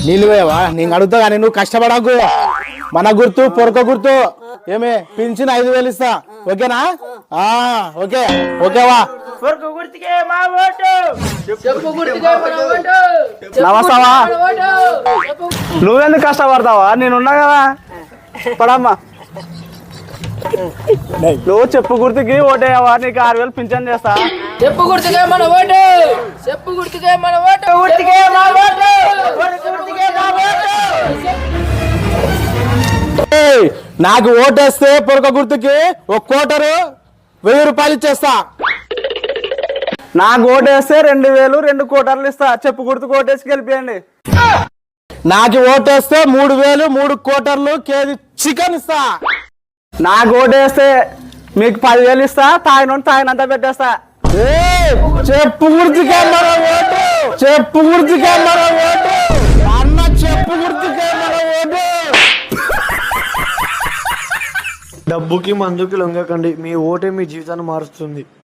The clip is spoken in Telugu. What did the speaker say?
నీళ్ళు పోయావా? నేను అడుగుతా కానీ నువ్వు కష్టపడకు. మన గుర్తు పొరక గుర్తు. ఏమే పింఛన్ 5,000 ఇస్తా, ఓకేనా? ఓకే ఓకేవా? నమస్తావా? నువ్వెందుకు కష్టపడతావా? నేనున్నా కదా, పడమ్మా. నువ్వు చెప్పు గుర్తుకి ఓటేయవా? నీకు 6,000 పింఛన్ చేస్తా. చెప్పు గుర్తుకే మన ఓటు, చెప్పు గుర్తుకే మన ఓటు, గుర్తుకే మన ఓటు, గుర్తుకే మన ఓటు. నాకు ఓటేస్తే పొరక గుర్తుకి 1 కోటరు 1000 రూపాయలు ఇచ్చేస్తా. నాకు ఓటేస్తే 2,000 2 కోటర్లు ఇస్తా. చెప్పు గుర్తుకు ఓటేసి గెలిపియండి. నాకు ఓటేస్తే 3,000 3 కోటర్లు కేజీ చికెన్ ఇస్తా. నాకు ఓటేస్తే మీకు 10,000 ఇస్తా. తాగినంత పెట్టేస్తా. చెప్పు గుర్తుకే మన ఓటు, చెప్పు గుర్తుకే మన ఓటు అన్న, చెప్పు గుర్తుకే మన ఓటు. డబ్బుకి మందుకి లొంగకండి. మీ ఓటే మీ జీవితాన్ని మారుస్తుంది.